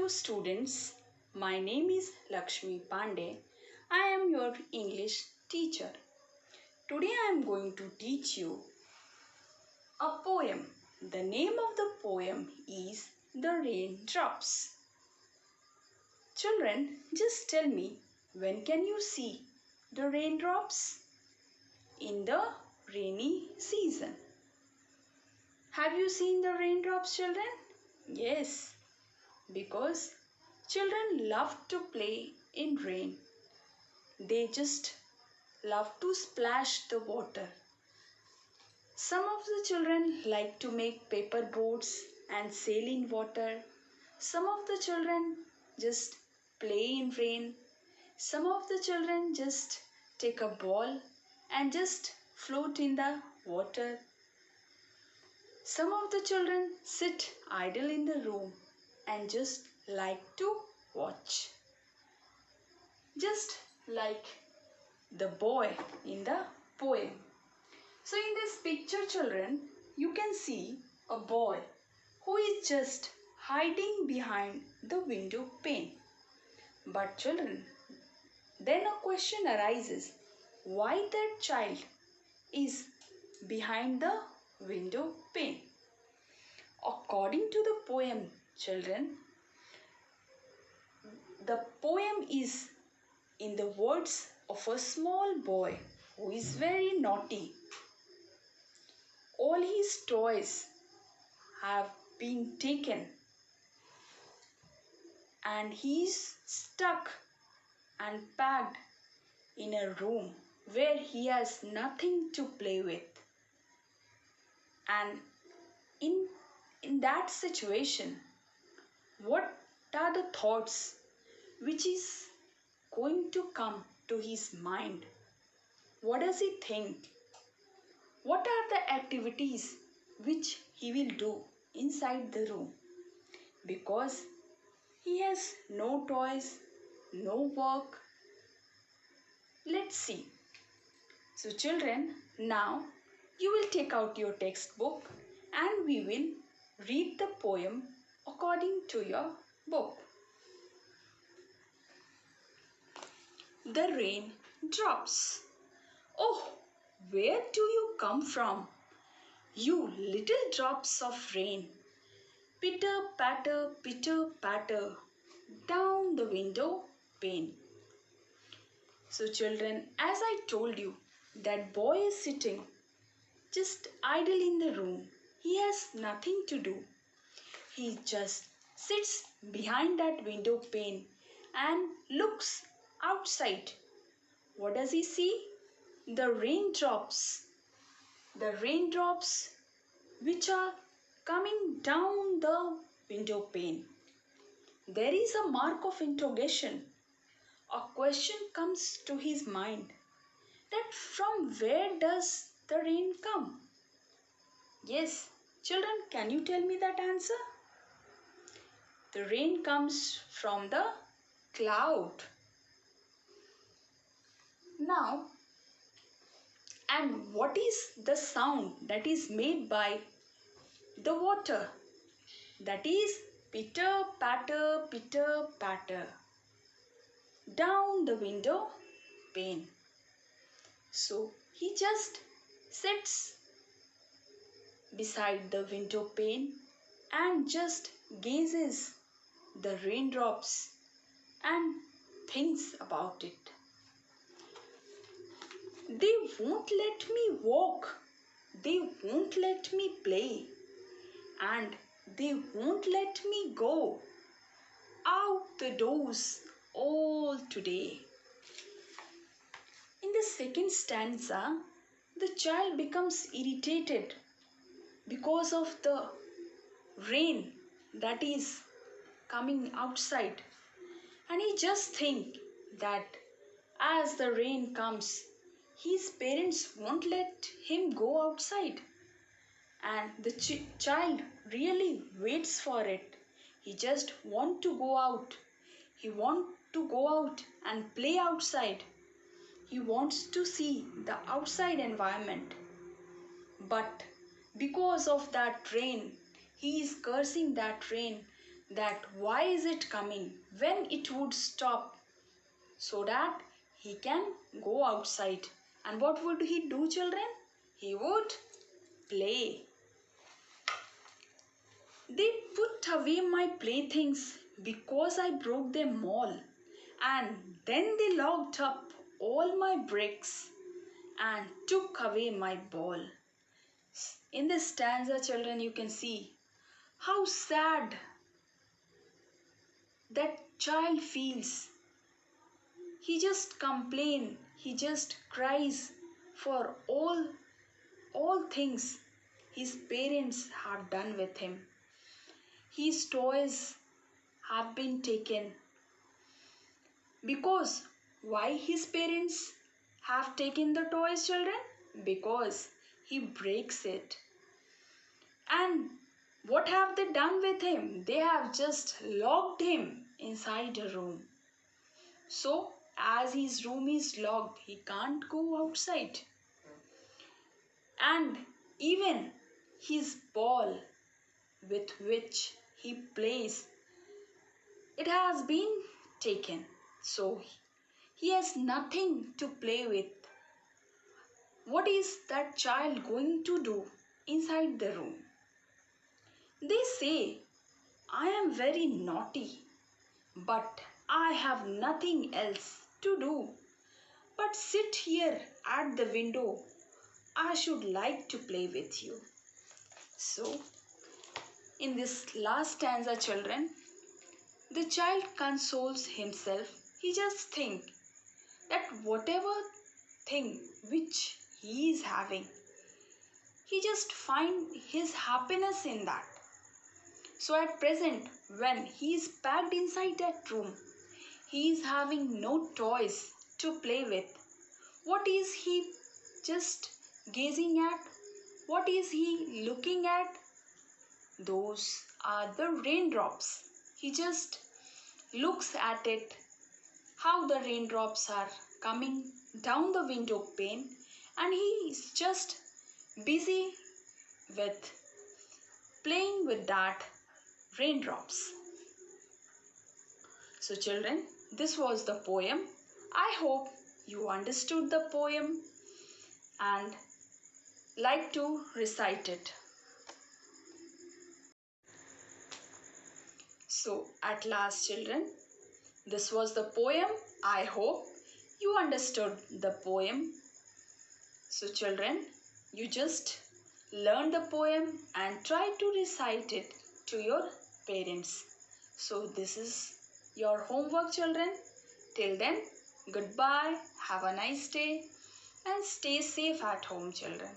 Hello students, my name is Laxmi Pandey. I am your English teacher. Today I am going to teach you a poem. The name of the poem is The Raindrops. Children, just tell me, when can you see the raindrops? In the rainy season. Have you seen the raindrops, children? Yes, because children love to play in rain. They just love to splash the water. Some of the children like to make paper boats and sail in water. Some of the children just play in rain. Some of the children just take a ball and just float in the water. Some of the children sit idle in the room and just like to watch. Just like the boy in the poem. So in this picture, children, you can see a boy who is just hiding behind the window pane. But children, then a question arises, why that child is behind the window pane? According to the poem, children, the poem is in the words of a small boy who is very naughty. All his toys have been taken and he is stuck and packed in a room where he has nothing to play with. And in that situation, what are the thoughts which is going to come to his mind? What does he think? What are the activities which he will do inside the room? Because he has no toys, no work. Let's see. So children, now you will take out your textbook and we will read the poem according to your book. The rain drops. Oh, where do you come from, you little drops of rain? Pitter patter, down the window pane. So children, as I told you, that boy is sitting just idle in the room. He has nothing to do. He just sits behind that window pane and looks outside. What does he see? The raindrops. The raindrops which are coming down the window pane. There is a mark of interrogation. A question comes to his mind that from where does the rain come? Yes, children, can you tell me that answer? The rain comes from the cloud. Now, and what is the sound that is made by the water? That is pitter patter down the window pane. So he just sits beside the window pane and just gazes the raindrops and thinks about it. They won't let me walk, they won't let me play, and they won't let me go out the doors all today. In the second stanza, the child becomes irritated because of the rain that is coming outside, and he just thinks that as the rain comes, his parents won't let him go outside, and the child really waits for it. He just wants to go out. He wants to go out and play outside. He wants to see the outside environment. But because of that rain, he is cursing that rain that why is it coming, when it would stop, so that he can go outside. And what would he do, children? He would play. They put away my playthings because I broke them all, and then they locked up all my bricks and took away my ball. In this stanza, children, you can see how sad that child feels. He just complains, he just cries for all things his parents have done with him. His toys have been taken. Because why his parents have taken the toys, children? Because he breaks it. And what have they done with him? They have just locked him inside a room. So, as his room is locked, he can't go outside. And even his ball with which he plays, it has been taken. So, he has nothing to play with. What is that child going to do inside the room? They say, I am very naughty, but I have nothing else to do but sit here at the window. I should like to play with you. So, in this last stanza, children, the child consoles himself. He just thinks that whatever thing which he is having, he just find his happiness in that. So at present, when he is packed inside that room, he is having no toys to play with. What is he just gazing at? What is he looking at? Those are the raindrops. He just looks at it, how the raindrops are coming down the window pane, and he is just busy with playing with that raindrops. So children, this was the poem. I hope you understood the poem and like to recite it. So at last, children, this was the poem. I hope you understood the poem. So children, you just learn the poem and try to recite it to your parents. So this is your homework, children. Till then, goodbye, have a nice day and stay safe at home, children.